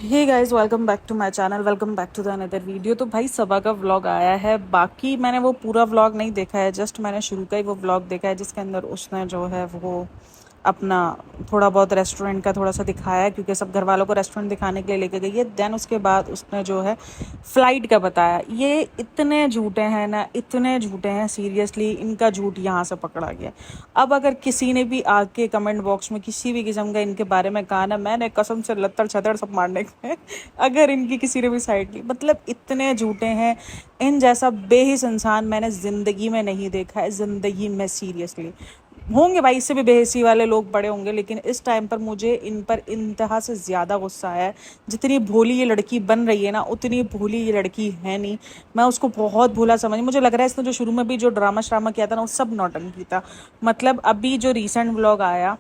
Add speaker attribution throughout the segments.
Speaker 1: Hey guys, welcome back to my channel. Welcome back to the another video. तो भाई सबा का vlog आया है। बाकी मैंने वो पूरा व्लॉग नहीं देखा है, जस्ट मैंने शुरू का ही वो व्लॉग देखा है जिसके अंदर उसने जो है वो अपना थोड़ा बहुत रेस्टोरेंट का थोड़ा सा दिखाया है, क्योंकि सब घर वालों को रेस्टोरेंट दिखाने के लिए लेके गई है। देन उसके बाद उसने जो है फ़्लाइट का बताया। ये इतने झूठे हैं ना, इतने झूठे हैं, सीरियसली इनका झूठ यहाँ से पकड़ा गया। अब अगर किसी ने भी आके कमेंट बॉक्स में किसी भी किस्म का इनके बारे में कहा ना, मैंने कसम से लत्तर छतर सब मारने के अगर इनकी किसी ने भी साइड ली। मतलब इतने झूठे हैं। इन जैसा बेहिस इंसान मैंने ज़िंदगी में नहीं देखा है, ज़िंदगी में। सीरियसली होंगे भाई, इससे भी बेहिसी वाले लोग बड़े होंगे, लेकिन इस टाइम पर मुझे इन पर इंतहा से ज़्यादा गुस्सा आया है। जितनी भोली ये लड़की बन रही है ना, उतनी भोली ये लड़की है नहीं। मैं उसको बहुत भोला समझ, मुझे लग रहा है इसने जो शुरू में भी जो ड्रामा श्रामा किया था ना, वो सब नौटंकी था। मतलब अभी जो रिसेंट व्लॉग आया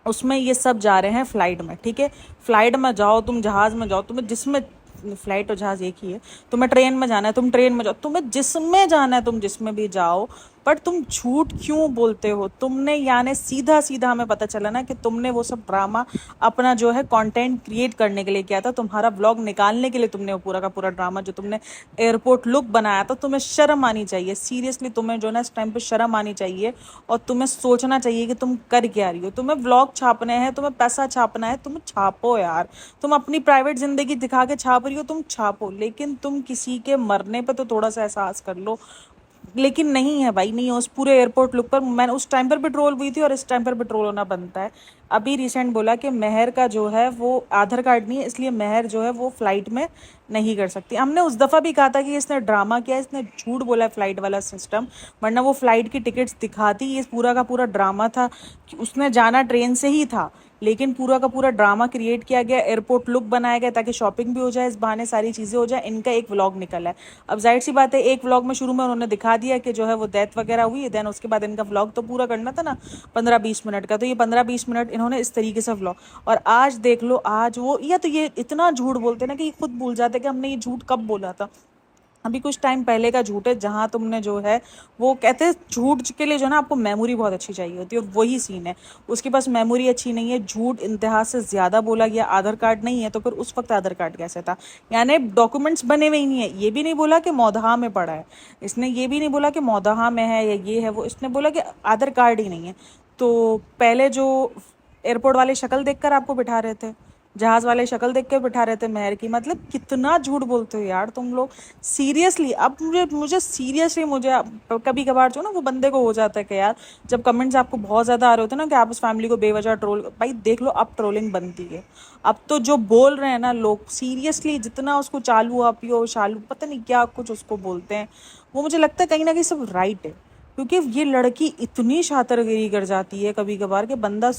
Speaker 1: उसमें ये सब जा रहे हैं फ्लाइट में। ठीक है, फ्लाइट में जाओ, तुम जहाज़ में जाओ, तुम्हें जिसमें फ्लाइट और जहाज़ एक ही है। तुम्हें ट्रेन में जाना है, तुम ट्रेन में जाओ, तुम्हें जिसमें जाना है तुम जिसमें भी जाओ। पर तुम झूठ क्यों बोलते हो? तुमने यानी सीधा सीधा हमें पता चला ना कि तुमने वो सब ड्रामा अपना जो है कंटेंट क्रिएट करने के लिए किया था। तुम्हारा व्लॉग निकालने के लिए तुमने वो पूरा का पूरा ड्रामा जो तुमने एयरपोर्ट लुक बनाया था। तुम्हें शर्म आनी चाहिए, सीरियसली तुम्हें जो ना इस टाइम पे शर्म आनी चाहिए। और तुम्हें सोचना चाहिए कि तुम कर क्या रही हो। तुम्हें व्लॉग छापने हैं, तुम्हें पैसा छापना है, तुम छापो यार। तुम अपनी प्राइवेट जिंदगी दिखा के छाप रही हो, तुम छापो, लेकिन तुम किसी के मरने पे तो थोड़ा सा एहसास कर लो। लेकिन नहीं है भाई, नहीं है। उस पूरे एयरपोर्ट लुक पर मैंने उस टाइम पर भी ट्रोल हुई थी और इस टाइम पर भी ट्रोल होना बनता है। अभी रिसेंट बोला कि महर का जो है वो आधार कार्ड नहीं है, इसलिए महर जो है वो फ्लाइट में नहीं कर सकती। हमने उस दफ़ा भी कहा था कि इसने ड्रामा किया, इसने झूठ बोला है फ्लाइट वाला सिस्टम। वरना वो फ्लाइट की टिकट्स दिखाती, ये पूरा का पूरा ड्रामा था कि उसने जाना ट्रेन से ही था। लेकिन पूरा का पूरा ड्रामा क्रिएट किया गया, एयरपोर्ट लुक बनाया गया ताकि शॉपिंग भी हो जाए, इस बहाने सारी चीज़ें हो जाए। इनका एक व्लॉग निकला है। अब जाहिर सी बात है, एक व्लॉग में शुरू में उन्होंने दिखा दिया कि जो है वो डेथ वगैरह हुई है। देन उसके बाद इनका व्लॉग तो पूरा करना था ना 15-20 मिनट का, तो ये 15-20 मिनट इन्होंने इस तरीके से व्लॉग। और आज देख लो, आज वो, या तो ये इतना झूठ बोलते ना कि ये खुद भूल जाते कि हमने ये झूठ कब बोला था। अभी कुछ टाइम पहले का झूठ है, जहाँ तुमने जो है वो कहते हैं झूठ के लिए जो है ना आपको मेमोरी बहुत अच्छी चाहिए होती है, वही सीन है। उसके पास मेमोरी अच्छी नहीं है, झूठ इंतहा से ज़्यादा बोला गया। आधार कार्ड नहीं है तो फिर उस वक्त आधार कार्ड कैसे था? यानी डॉक्यूमेंट्स बने हुए ही नहीं है। ये भी नहीं बोला कि मौदहा में पड़ा है, इसने ये भी नहीं बोला कि मौदहा में है या ये है वो, इसने बोला कि आधार कार्ड ही नहीं है। तो पहले जो एयरपोर्ट वाले शक्ल देखकर आपको बिठा रहे थे, जहाज वाले शक्ल देख के बिठा रहे थे महर की। मतलब कितना झूठ बोलते हो यार तुम लोग, सीरियसली। अब मुझे मुझे सीरियसली मुझे कभी कभार जो ना वो बंदे को हो जाता है कि यार, जब कमेंट्स आपको बहुत ज़्यादा आ रहे होते हैं ना कि आप उस फैमिली को बेवजह ट्रोल, भाई देख लो अब ट्रोलिंग बनती है। अब तो जो बोल रहे हैं ना लोग, सीरियसली जितना उसको चालू पियो शालू पता नहीं क्या कुछ उसको बोलते हैं, वो मुझे लगता है कहीं ना कहीं सब राइट है। क्योंकि ये लड़की इतनी शातिरगिरी कर जाती है कभी कभार के बंदा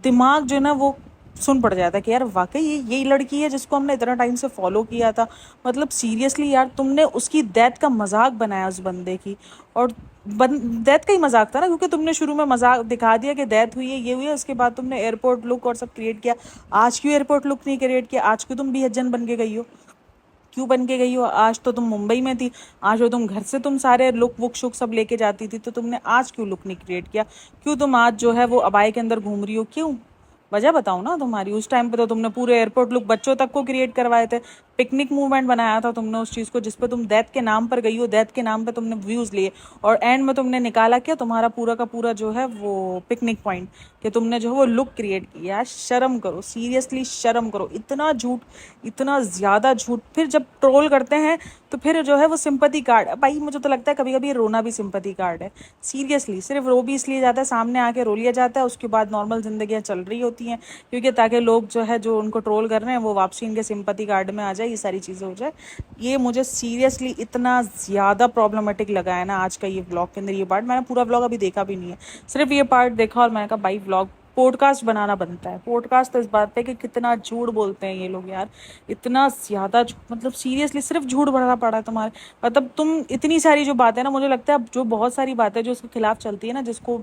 Speaker 1: दिमाग जो है ना वो सुन पड़ जाता है कि यार वाकई ये यही लड़की है जिसको हमने इतना टाइम से फॉलो किया था। मतलब सीरियसली यार, तुमने उसकी डेथ का मजाक बनाया उस बंदे की। और डेथ का ही मजाक था ना, क्योंकि तुमने शुरू में मजाक दिखा दिया कि डेथ हुई है, ये हुई है। उसके बाद तुमने एयरपोर्ट लुक और सब क्रिएट किया। आज क्यों एयरपोर्ट लुक नहीं क्रिएट किया? आज क्यों तुम भी हज्जन बन के गई हो? क्यों बन के गई हो? आज तो तुम मुंबई में थी, आज तो तुम घर से तुम सारे लुक वुक शुक सब लेके जाती थी, तो तुमने आज क्यों लुक नहीं क्रिएट किया? क्यों तुम आज जो है वो अबाई के अंदर घूम रही हो? क्यों? वजह बताओ ना तुम्हारी। उस टाइम पे तो तुमने पूरे एयरपोर्ट लुक बच्चों तक को क्रिएट करवाए थे। पिकनिक मूवमेंट बनाया था तुमने उस चीज़ को, जिस पे तुम डेथ के नाम पर गई हो, डेथ के नाम पे तुमने व्यूज़ लिए। और एंड में तुमने निकाला क्या? तुम्हारा पूरा का पूरा जो है वो पिकनिक पॉइंट, कि तुमने जो है वो लुक क्रिएट किया। यार शर्म करो, सीरियसली शर्म करो। इतना झूठ, इतना ज़्यादा झूठ। फिर जब ट्रोल करते हैं तो फिर जो है वो सिंपैथी कार्ड। भाई मुझे तो लगता है कभी कभी रोना भी सिंपैथी कार्ड है। सीरियसली सिर्फ रो भी इसलिए जाता है, सामने आके रो लिया जाता है, उसके बाद नॉर्मल जिंदगियां चल रही होती हैं, क्योंकि ताकि लोग जो है जो उनको ट्रोल कर रहे हैं वो वापसी इनके सिंपैथी कार्ड में आ जाए, ये सारी चीज़ें हो जाए। ये मुझे सीरियसली इतना ज़्यादा प्रॉब्लमेटिक लगा है ना आज का ये व्लॉग के अंदर ये पार्ट। मैंने पूरा व्लॉग अभी देखा भी नहीं है, सिर्फ ये पार्ट देखा और मैंने कहा भाई व्लॉग पॉडकास्ट बनाना बनता है। पॉडकास्ट तो इस बात पे कि कितना झूठ बोलते हैं ये लोग यार, इतना ज़्यादा मतलब सीरियसली सिर्फ झूठ भरना पड़ा है तुम्हारे। मतलब तुम इतनी सारी जो बातें ना, मुझे लगता है अब जो बहुत सारी बातें जो उसके खिलाफ चलती है ना, जिसको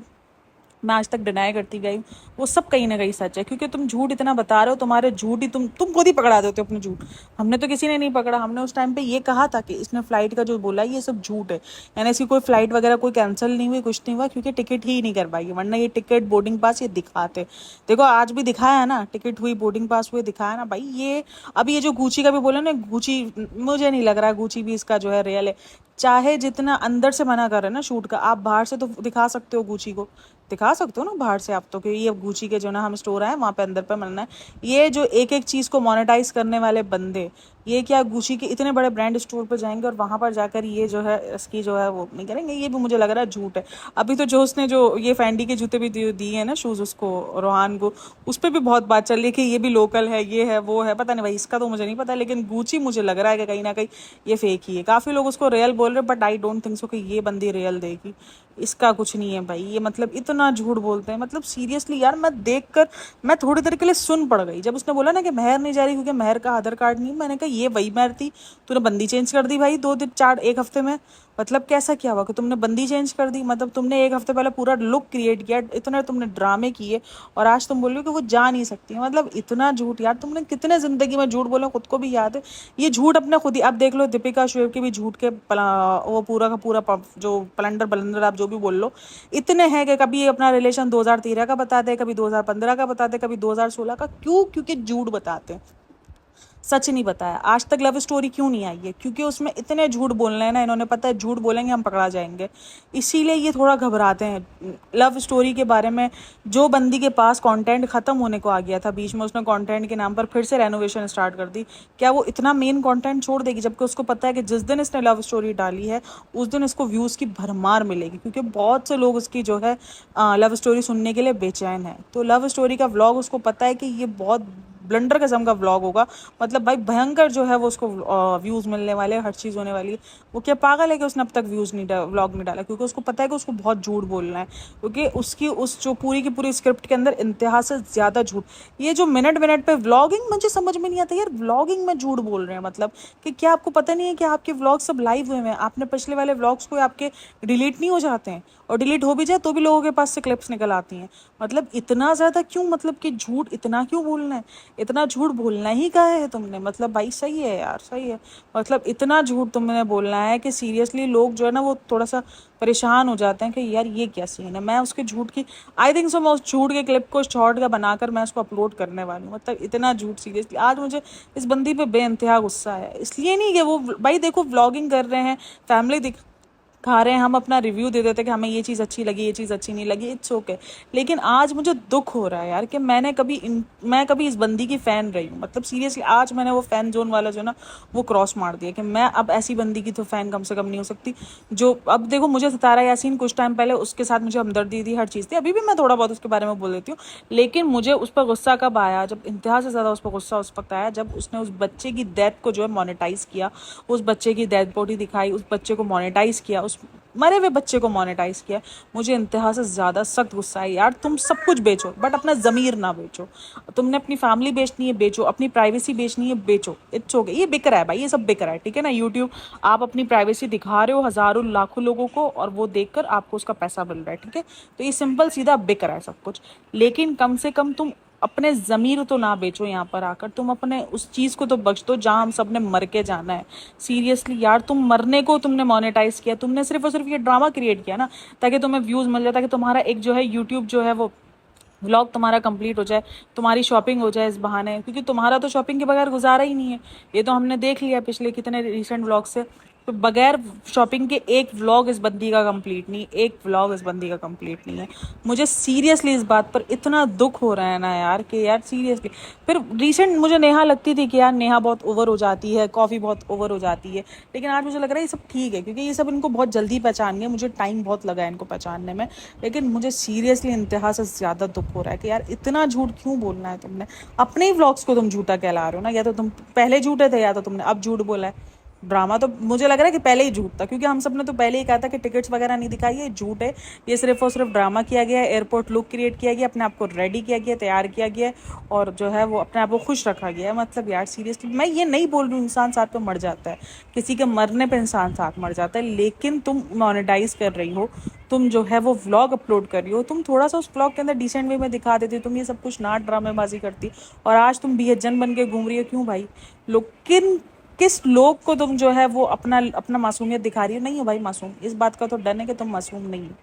Speaker 1: मैं आज तक डिनाई करती गई हूँ, वो सब कहीं ना कहीं सच है। क्योंकि तुम झूठ इतना बता रहे हो, तुम्हारे झूठ ही तुम खुद ही पकड़ा देते हो अपने झूठ। हमने तो किसी ने नहीं पकड़ा, हमने उस टाइम पे ये कहा था कि इसने फ्लाइट का जो बोला ये सब झूठ है, यानी इसकी कोई फ्लाइट वगैरह कोई कैंसिल नहीं हुई, कुछ नहीं हुआ, क्योंकि टिकट ही नहीं करवाई, वरना ये टिकट बोर्डिंग पास ये दिखाते। देखो आज भी दिखाया ना, टिकट हुई, बोर्डिंग पास हुए, दिखाया ना भाई। ये अभी ये जो गुची का भी बोला ना, गुची मुझे नहीं लग रहा है गुची भी इसका जो है रियल है। चाहे जितना अंदर से मना कर रहे हैं ना शूट का, आप बाहर से तो दिखा सकते हो, गुची को दिखा सकते हो ना बाहर से आप तो, कि ये गुची के जो ना हम स्टोर है वहाँ पे अंदर पे मिलना है। ये जो एक एक चीज़ को मोनेटाइज करने वाले बंदे, ये क्या गुची के इतने बड़े ब्रांड स्टोर पर जाएंगे और वहाँ पर जाकर ये जो है इसकी जो है वो नहीं करेंगे? ये भी मुझे लग रहा है झूठ है। अभी तो जो उसने जो ये फैंडी के जूते भी दिए हैं ना, शूज़ उसको, रोहान को, उस पर भी बहुत बात चल रही है कि ये भी लोकल है, ये है वो है, पता नहीं भाई इसका तो मुझे नहीं पता, लेकिन गुची मुझे लग रहा है कि कहीं ना कहीं ये फेक ही है। काफ़ी लोग उसको रियल बोल रहे हैं, but I don't think so कि ये बंदी रियल देगी। इसका कुछ नहीं है भाई, ये मतलब इतना झूठ बोलते हैं, मतलब सीरियसली यार। मैं देखकर मैं थोड़ी देर के लिए सुन पड़ गई जब उसने बोला ना कि महर नहीं जा रही क्योंकि महर का आधार कार्ड नहीं। मैंने कहा ये वही महर थी, तूने बंदी चेंज कर दी भाई 2 दिन 4 1 हफ्ते में। मतलब कैसा क्या हुआ कि तुमने बंदी चेंज कर दी? मतलब तुमने 1 हफ्ते पहले पूरा लुक क्रिएट किया, इतने तुमने ड्रामे किए, और आज तुम बोल रहे हो कि वो जा नहीं सकती। मतलब इतना झूठ यार, तुमने कितने जिंदगी में झूठ बोला, खुद को भी याद है। ये झूठ अपने खुद ही आप देख लो, दीपिका शुएब के भी झूठ के वो पूरा का पूरा जो पलंडर बलंडर आप जो भी बोल लो, इतने हैं कि कभी अपना रिलेशन 2013 का बताते हैं, कभी 2015 का बताते हैं, कभी 2016 का। क्यों? क्योंकि झूठ बताते हैं, सच नहीं बताया। आज तक लव स्टोरी क्यों नहीं आई है? क्योंकि उसमें इतने झूठ बोलने हैं ना, इन्होंने पता है झूठ बोलेंगे हम पकड़ा जाएंगे, इसीलिए ये थोड़ा घबराते हैं लव स्टोरी के बारे में। जो बंदी के पास कंटेंट खत्म होने को आ गया था बीच में, उसने कंटेंट के नाम पर फिर से रेनोवेशन स्टार्ट कर दी, क्या वो इतना मेन कंटेंट छोड़ देगी? जबकि उसको पता है कि जिस दिन इसने लव स्टोरी डाली है उस दिन इसको व्यूज़ की भरमार मिलेगी, क्योंकि बहुत से लोग उसकी जो है लव स्टोरी सुनने के लिए बेचैन है। तो लव स्टोरी का व्लॉग उसको पता है कि ये बहुत ब्लंडर किस्म का व्लॉग होगा, मतलब भाई भयंकर जो है वो उसको व्यूज़ मिलने वाले, हर चीज़ होने वाली है। वो क्या पागल है कि उसने अब तक व्यूज़ नहीं व्लॉग नहीं डाला? क्योंकि उसको पता है कि उसको बहुत झूठ बोलना है, क्योंकि उसकी उस जो पूरी की पूरी स्क्रिप्ट के अंदर इंतहा से ज़्यादा झूठ। ये जो मिनट मिनट पे व्लॉगिंग, मुझे समझ में नहीं आता यार, व्लॉगिंग में झूठ बोल रहे हैं मतलब कि क्या आपको पता नहीं है कि आपके व्लॉग सब लाइव हुए हैं? आपने पिछले वाले व्लॉग्स को आपके डिलीट नहीं हो जाते हैं, और डिलीट हो भी जाए तो भी लोगों के पास से क्लिप्स निकल आती हैं। मतलब इतना ज़्यादा क्यों, मतलब कि झूठ इतना क्यों बोलना है? इतना झूठ बोलना ही कहा है तुमने? मतलब भाई सही है यार, सही है। मतलब इतना झूठ तुमने बोलना है कि सीरियसली लोग जो है ना वो थोड़ा सा परेशान हो जाते हैं कि यार ये क्या सीन है। मैं उसके झूठ की आई थिंक सो मैं उस झूठ के क्लिप को शॉर्ट का बनाकर मैं उसको अपलोड करने वाली हूँ। मतलब इतना झूठ सीरियसली आज मुझे इस बंदी पे बेइंतहा गुस्सा है। इसलिए नहीं कि वो भाई देखो व्लॉगिंग कर रहे हैं, फैमिली खा रहे हैं, हम अपना रिव्यू दे देते कि हमें ये चीज़ अच्छी लगी, ये चीज़ अच्छी नहीं लगी, इट्स ओके। लेकिन आज मुझे दुख हो रहा है यार कि मैं कभी इस बंदी की फ़ैन रही हूँ। मतलब सीरियसली आज मैंने वो फ़ैन जोन वाला जो ना वो क्रॉस मार दिया कि मैं अब ऐसी बंदी की तो फ़ैन कम से कम नहीं हो सकती। जो अब देखो मुझे सितारा यासीन कुछ टाइम पहले उसके साथ मुझे हमदर्दी थी, हर चीज़ थी, अभी भी मैं थोड़ा बहुत उसके बारे में बोल देती हूँ, लेकिन मुझे उस पर गुस्सा कब आया, जब इंतहा से ज़्यादा उस पर गुस्सा उस वक्त आया जब उसने उस बच्चे की डेथ को जो है मोनेटाइज़ किया, उस बच्चे की डेथ बॉडी दिखाई, उस बच्चे को मोनेटाइज़ किया, उस मरे हुए बच्चे को मोनेटाइज किया। मुझे इंतहा से ज़्यादा सख्त गुस्सा है यार। तुम सब कुछ बेचो बट अपना ज़मीर ना बेचो। तुमने अपनी फैमिली बेचनी है बेचो, अपनी प्राइवेसी बेचनी है बेचो, इट्स ओके। ये बिक रहा है भाई, ये सब बिक रहा है, ठीक है ना। यूट्यूब आप अपनी प्राइवेसी दिखा रहे हो हज़ारों लाखों लोगों को और वो देखकर आपको उसका पैसा मिल रहा है, ठीक है। तो ये सिंपल सीधा बिक रहा है सब कुछ, लेकिन कम से कम तुम अपने ज़मीर तो ना बेचो। यहाँ पर आकर तुम अपने उस चीज़ को तो बच दो जहाँ हम सब ने मर के जाना है। सीरियसली यार, तुम मरने को तुमने मोनेटाइज किया, तुमने सिर्फ और सिर्फ ये ड्रामा क्रिएट किया ना ताकि तुम्हें व्यूज़ मिल जाए, ताकि तुम्हारा एक जो है यूट्यूब जो है वो व्लॉग तुम्हारा कंप्लीट हो जाए, तुम्हारी शॉपिंग हो जाए इस बहाने, क्योंकि तुम्हारा तो शॉपिंग के बगैर गुजारा ही नहीं है। ये तो हमने देख लिया पिछले कितने रिसेंट व्लॉग से। तो बगैर शॉपिंग के एक व्लॉग इस बंदी का कंप्लीट नहीं, एक व्लॉग इस बंदी का कंप्लीट नहीं है। मुझे सीरियसली इस बात पर इतना दुख हो रहा है ना यार कि यार सीरियसली। फिर रिसेंट मुझे नेहा लगती थी कि यार नेहा बहुत ओवर हो जाती है, कॉफ़ी बहुत ओवर हो जाती है, लेकिन आज मुझे लग रहा है ये सब ठीक है, क्योंकि ये सब इनको बहुत जल्दी पहचान गए। मुझे टाइम बहुत लगा है इनको पहचानने में, लेकिन मुझे सीरियसली इंतहा से ज़्यादा दुख हो रहा है कि यार इतना झूठ क्यों बोलना है तुमने? अपने ही व्लॉग्स को तुम झूठा कहला रहे हो ना, या तो तुम पहले झूठे थे या तो तुमने अब झूठ बोला है। ड्रामा तो मुझे लग रहा है कि पहले ही झूठ था, क्योंकि हम सब ने तो पहले ही कहा था कि टिकट्स वगैरह नहीं दिखाई, ये झूठ है, ये सिर्फ और सिर्फ ड्रामा किया गया है, एयरपोर्ट लुक क्रिएट किया गया, अपने आप को रेडी किया गया, तैयार किया गया और जो है वो अपने आप को खुश रखा गया है। मतलब यार सीरियसली मैं ये नहीं बोल रही हूँ इंसान साथ पे मर जाता है, किसी के मरने पे इंसान साथ मर जाता है, लेकिन तुम मोनेटाइज कर रही हो, तुम जो है वो व्लॉग अपलोड कर रही हो, तुम थोड़ा सा उस व्लॉग के अंदर डिसेंट वे में दिखा देती, तुम ये सब कुछ ना ड्रामेबाजी करती, और आज तुम बेहजन बन के घूम रही हो। क्यों भाई? लोग किस लोग को तुम जो है वो अपना अपना मासूमियत दिखा रही हो? नहीं हो भाई मासूम, इस बात का तो डर है कि तुम मासूम नहीं हो,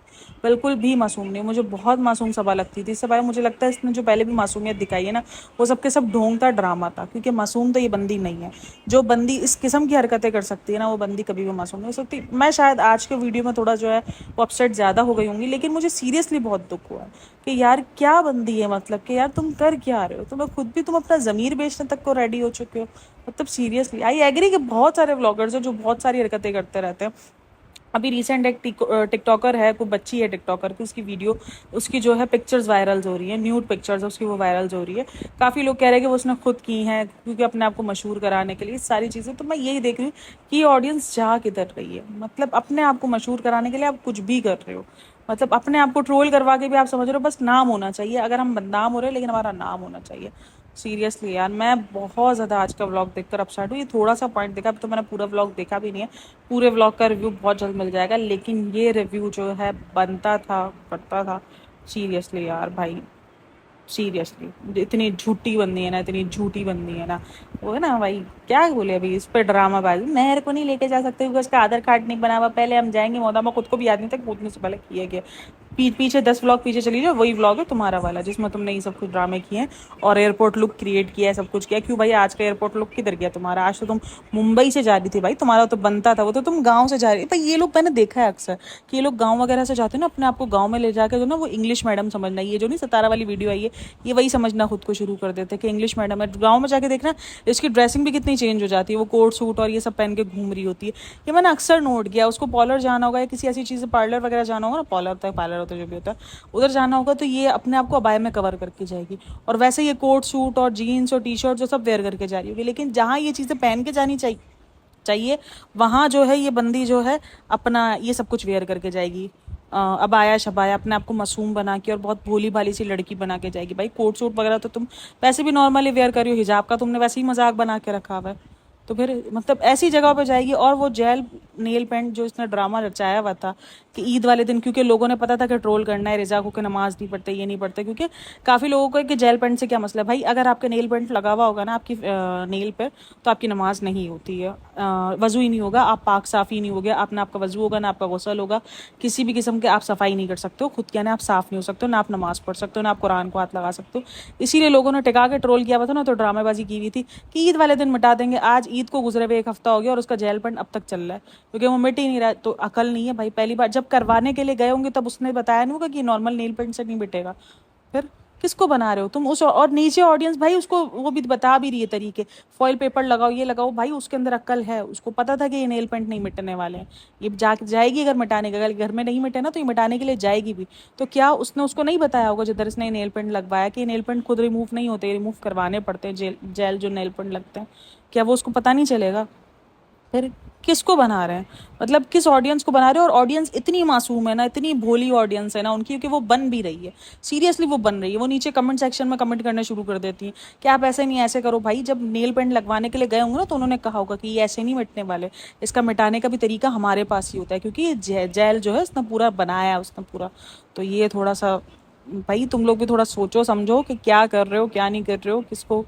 Speaker 1: बिल्कुल भी मासूम नहीं हो। मुझे बहुत मासूम सबा लगती थी इससे भाई, मुझे लगता है इसने जो पहले भी मासूमियत दिखाई है ना, वो सबके सब ढोंग था, ड्रामा था, क्योंकि मासूम तो ये बंदी नहीं है। जो बंदी इस किस्म की हरकतें कर सकती है ना, वो बंदी कभी भी मासूम नहीं हो सकती। मैं शायद आज के वीडियो में थोड़ा जो है वो अपसेट ज़्यादा हो गई होंगी, लेकिन मुझे सीरियसली बहुत दुख हुआ कि यार क्या बंदी है, मतलब कि यार तुम कर क्या रहे हो? तुम्हें खुद भी, तुम अपना ज़मीर बेचने तक को रेडी हो चुके हो। मतलब सीरियसली आई एग्री कि बहुत सारे व्लॉगर्स हैं जो बहुत सारी हरकतें करते रहते हैं। अभी रिसेंट एक टिकटॉकर है, कोई बच्ची है टिकटॉकर की, उसकी वीडियो, उसकी जो है पिक्चर्स वायरल हो रही है, न्यूड पिक्चर्स उसकी वो वायरल हो रही है। काफ़ी लोग कह रहे हैं कि वो उसने खुद की हैं, क्योंकि अपने आप को मशहूर कराने के लिए सारी चीज़ें। तो मैं यही देख रही हूँ कि ऑडियंस जा किधर रही है। मतलब अपने आप को मशहूर कराने के लिए आप कुछ भी कर रहे हो, मतलब अपने आप को ट्रोल करवा के भी आप समझ रहे हो बस नाम होना चाहिए। अगर हम बदनाम हो रहे हैं, लेकिन हमारा नाम होना चाहिए। सीरियसली यार मैं बहुत ज़्यादा आज का व्लॉग देखकर अपसेट हूँ। ये थोड़ा सा पॉइंट देखा, अब तो मैंने पूरा व्लॉग देखा भी नहीं है, पूरे व्लॉग का रिव्यू बहुत जल्द मिल जाएगा, लेकिन ये रिव्यू जो है बनता था, करता था। सीरियसली यार भाई, सीरियसली इतनी झूठी बंदी है ना, इतनी झूठी बंदी है ना, वो है ना भाई, क्या बोले अभी इस पे ड्रामा बाजी। मेहर को नहीं लेके जा सकते क्योंकि उसका आधार कार्ड नहीं बना हुआ, पहले हम जाएंगे मोहदामा, खुद को भी याद नहीं था कि कूदने से पहले किया गया। पीछे 10 व्लॉग पीछे चली जाओ, वही व्लॉग है तुम्हारा वाला जिसमें तुमने ये सब कुछ ड्रामे किए हैं और एयरपोर्ट लुक क्रिएट किया है, सब कुछ किया। क्यों भाई आज का एयरपोर्ट लुक किधर गया तुम्हारा? आज तो तुम मुंबई से जा रही थी भाई, तुम्हारा तो बनता था, वो तो तुम गाँव से जा रही थी भाई। ये लोग मैंने देखा है अक्सर कि ये लोग गाँव वगैरह से जाते हैं ना, अपने आप को गाँव में ले जाकर जो ना वो इंग्लिश मैडम समझना, ये जो नहीं सितारा वाली वीडियो आई है, ये वही समझना खुद को शुरू कर देते हैं कि इंग्लिश मैडम है। गाँव में जाके देखना इसकी ड्रेसिंग भी कितनी चेंज हो जाती है, वो कोट सूट और ये सब पहन के घूम रही होती है। ये मैंने अक्सर नोट किया। उसको पार्लर जाना होगा या किसी ऐसी चीज़, पार्लर वगैरह जाना होगा ना, पार्लर होता है जो भी होता है, उधर जाना होगा, तो ये अपने आप को अबाया में कवर करके जाएगी, और वैसे ये कोट सूट और जीन्स और टी शर्ट जो सब वेयर करके जा रही होगी। लेकिन जहाँ ये चीज़ें पहन के जानी चाहिए वहाँ जो है ये बंदी जो है अपना ये सब कुछ वेयर करके जाएगी, अबाया शबाया, अपने आप को मासूम बना के और बहुत भोली भाली सी लड़की बना के जाएगी। भाई कोट सूट वगैरह तो तुम वैसे भी नॉर्मली वेयर कर रही हो, हिजाब का तुमने वैसे ही मजाक बना के रखा हुआ है, तो फिर मतलब ऐसी जगह पे जाएगी। और वो जेल नेल पेंट जो इसने ड्रामा रचाया हुआ था कि ईद वाले दिन, क्योंकि लोगों ने पता था कि ट्रोल करना है रिजा को कि नमाज नहीं पढ़ते, ये नहीं पढ़ते, क्योंकि काफ़ी लोगों को है कि जेल पेंट से क्या मसला है। भाई अगर आपके नेल पेंट लगा हुआ होगा ना आपकी नेल पे, तो आपकी नमाज नहीं होती है, वजू ही नहीं होगा, आप पाक साफ़ ही नहीं होगे, आप ना आपका वजू होगा ना आपका गुस्ल होगा, किसी भी किस्म के आप सफाई नहीं कर सकते हो खुद के, ना आप साफ़ नहीं हो सकते हो, ना आप नमाज पढ़ सकते हो, ना आप कुरान को हाथ लगा सकते हो। इसीलिए लोगों ने टिका के ट्रोल किया हुआ था ना, तो ड्रामेबाजी की हुई थी कि ईद वाले दिन मिटा देंगे। आज ईद को गुजरे हुए 1 हफ्ता हो गया और उसका जेल पेंट अब तक चल रहा है, क्योंकि वो मिट ही नहीं रहा। तो अकल नहीं है भाई, पहली बार जब करवाने के लिए गए होंगे तब उसने बताया नहीं होगा कि नॉर्मल नेल पेंट से नहीं मिटेगा। फिर किसको बना रहे हो तुम? उस और नीचे ऑडियंस भाई उसको वो भी बता भी रही है तरीके, फॉइल पेपर लगाओ, ये लगाओ। भाई उसके अंदर अक्ल है, उसको पता था कि ये नेल पेंट नहीं मिटने वाले हैं, ये जाएगी अगर मिटाने का, अगर घर में नहीं मिटे ना तो ये मिटाने के लिए जाएगी भी। तो क्या उसने उसको नहीं बताया होगा जिधर इसने नेल पेंट लगवाया कि नेल पेंट खुद रिमूव नहीं होते, रिमूव करवाने पड़ते हैं, जेल जो नेल पेंट लगते हैं, क्या वो उसको पता नहीं चलेगा? फिर किसको बना रहे हैं? मतलब किस ऑडियंस को बना रहे हैं? और ऑडियंस इतनी मासूम है ना, इतनी भोली ऑडियंस है ना उनकी, क्योंकि वो बन भी रही है, सीरियसली वो बन रही है। वो नीचे कमेंट सेक्शन में कमेंट करने शुरू कर देती हैं कि आप ऐसे नहीं ऐसे करो। भाई जब नेल पेंट लगवाने के लिए गए होंगे ना, तो उन्होंने कहा होगा कि ये ऐसे नहीं मिटने वाले, इसका मिटाने का भी तरीका हमारे पास ही होता है, क्योंकि ये जेल जो है उसने पूरा बनाया है, उसने पूरा। तो ये थोड़ा सा भाई तुम लोग भी थोड़ा सोचो समझो कि क्या कर रहे हो, क्या नहीं कर रहे हो, किसको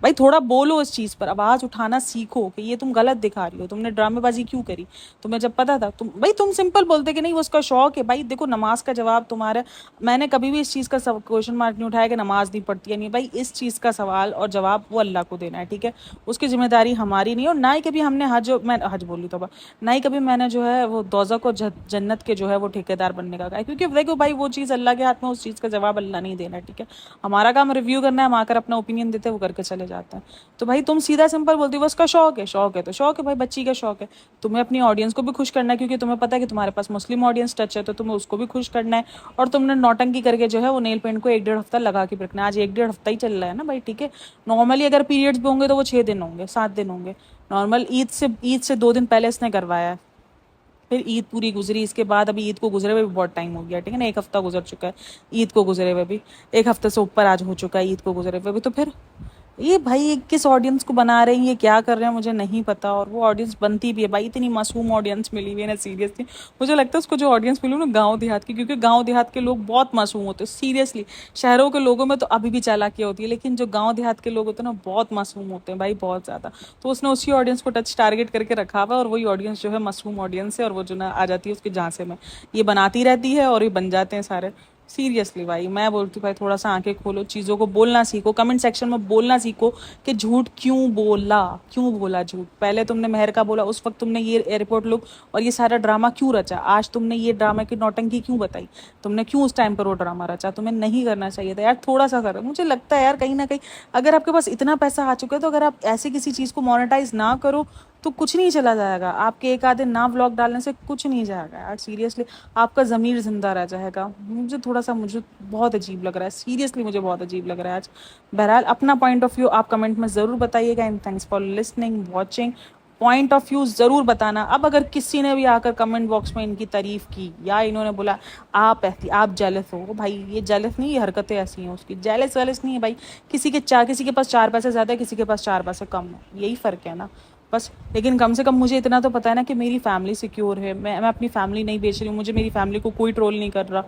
Speaker 1: भाई थोड़ा बोलो, इस चीज़ पर आवाज़ उठाना सीखो कि ये तुम गलत दिखा रही हो, तुमने ड्रामेबाजी क्यों करी? तुम्हें जब पता था, तुम सिंपल बोलते कि नहीं वो उसका शौक है। भाई देखो नमाज का जवाब तुम्हारा, मैंने कभी भी इस चीज़ का क्वेश्चन मार्क नहीं उठाया कि नमाज नहीं पढ़ती है नहीं। भाई इस चीज़ का सवाल और जवाब वो अल्लाह को देना है, ठीक है, उसकी जिम्मेदारी हमारी नहीं। और ना ही कभी हमने मैं हज बोली तो ना ही कभी मैंने जो है वो दोज़ख और जन्नत के जो है वो ठेकेदार बनने का कहा, क्योंकि देखो भाई वो चीज़ अल्लाह के हाथ में, उस चीज़ का जवाब अल्लाह नहीं देना, ठीक है। हमारा काम रिव्यू करना है, हम आकर अपना ओपिनियन देते हैं, वो करके चले जाते हैं। तो भाई तुम सीधा सिंपल बोलती हो उसका शौक है, शौक है तो शौक है भाई, बच्ची का शौक है। तुम्हें अपनी ऑडियंस को भी खुश करना है, क्योंकि तुम्हें पता है कि तुम्हारे पास मुस्लिम ऑडियंस टच है, तो तुम्हें उसको भी खुश करना है। और तुमने नौटंकी करके जो है वो नेल पेंट को 1-1.5 हफ्ता लगा के रखना है। आज 1-1.5 हफ्ता ही चल रहा है ना भाई, ठीक है। नॉर्मली अगर पीरियड्स भी होंगे तो वो 6 दिन होंगे, 7 दिन होंगे, नॉर्मल ईद से 2 दिन पहले इसने करवाया है। फिर ईद पूरी गुजरी, इसके बाद अभी ईद को गुजरे हुए भी बहुत टाइम हो गया, ठीक है ना, 1 हफ्ता गुजर चुका है ईद को गुजरे हुए भी, 1 हफ्ते से ऊपर आज हो चुका है ईद को गुजरे हुए भी। तो फिर ये भाई ये किस ऑडियंस को बना रहे हैं, ये क्या कर रहे हैं मुझे नहीं पता। और वो ऑडियंस बनती भी है भाई, इतनी मासूम ऑडियंस मिली हुई है ना सीरियसली। मुझे लगता है उसको जो ऑडियंस मिली ना गांव देहात की, क्योंकि गांव देहात के लोग बहुत मासूम होते हैं सीरियसली। शहरों के लोगों में तो अभी भी चालाकियाँ होती है, लेकिन जो गांव देहात के लोग होते हैं ना बहुत मासूम होते हैं भाई, बहुत ज़्यादा। तो उसने उसी ऑडियंस को टच टारगेट करके रखा हुआ है, और वही ऑडियंस जो है मासूम ऑडियंस है, और वो जो ना आ जाती है उसके झांसे में, ये बनाती रहती है और ये बन जाते हैं सारे। सीरियसली भाई मैं बोलती हूँ भाई थोड़ा सा आंखें खोलो, चीज़ों को बोलना सीखो, कमेंट सेक्शन में बोलना सीखो कि झूठ क्यों बोला, क्यों बोला झूठ। पहले तुमने मेहर का बोला, उस वक्त तुमने ये एयरपोर्ट लुक और ये सारा ड्रामा क्यों रचा, आज तुमने ये ड्रामा की नौटंकी क्यों बताई, तुमने क्यों उस टाइम पर वो ड्रामा रचा, तुम्हें नहीं करना चाहिए था यार, थोड़ा सा करो। मुझे लगता है यार कहीं ना कहीं अगर आपके पास इतना पैसा आ चुका है, तो अगर आप ऐसे किसी चीज़ को मोनेटाइज ना करो तो कुछ नहीं चला जाएगा, आपके एक आधे ना व्लॉग डालने से कुछ नहीं जाएगा यार सीरियसली। आपका ज़मीर ज़िंदा रह जाएगा। मुझे बहुत अजीब लग रहा है सीरियसली, मुझे बहुत अजीब लग रहा है आज। बहरहाल अपना पॉइंट ऑफ व्यू आप कमेंट में ज़रूर बताइएगा। And thanks for listening watching. Point of view ज़रूर बताना। अब अगर किसी ने भी आकर कमेंट बॉक्स में इनकी तारीफ़ की या इन्होंने बोला आप जेलस हो, भाई ये जेलस नहीं, ये हरकतें ऐसी हैं उसकी, जेलस वेलस नहीं है भाई। किसी के पास 4 पैसे ज़्यादा है, किसी के पास 4 पैसे कम है, यही फ़र्क है ना बस। लेकिन कम से कम मुझे इतना तो पता है ना कि मेरी फैमिली सिक्योर है, मैं अपनी फैमिली नहीं बेच रही हूँ, मुझे मेरी फैमिली को कोई ट्रोल नहीं कर रहा,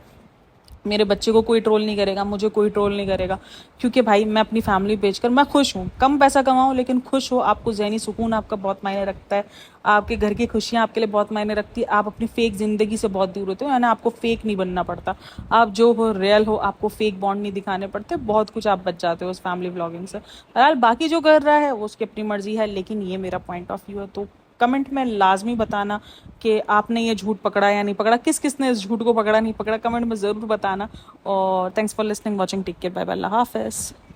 Speaker 1: मेरे बच्चे को कोई ट्रोल नहीं करेगा, मुझे कोई ट्रोल नहीं करेगा, क्योंकि भाई मैं अपनी फैमिली बेचकर मैं खुश हूँ। कम पैसा कमाऊँ लेकिन खुश हो। आपको ज़हनी सुकून आपका बहुत मायने रखता है, आपके घर की खुशियाँ आपके लिए बहुत मायने रखती है। आप अपनी फेक ज़िंदगी से बहुत दूर होते हो, यानी आपको फेक नहीं बनना पड़ता, आप जो हो रियल हो, आपको फेक बॉन्ड नहीं दिखाने पड़ते, बहुत कुछ आप बच जाते हो उस फैमिली ब्लॉगिंग से। बहरहाल बाकी जो कर रहा है वो उसकी अपनी मर्जी है, लेकिन ये मेरा पॉइंट ऑफ व्यू है। तो कमेंट में लाजमी बताना कि आपने ये झूठ पकड़ा या नहीं पकड़ा, किस किस ने इस झूठ को पकड़ा नहीं पकड़ा, कमेंट में ज़रूर बताना। और thanks for listening watching, take care, bye bye, अल्लाह हाफिज़।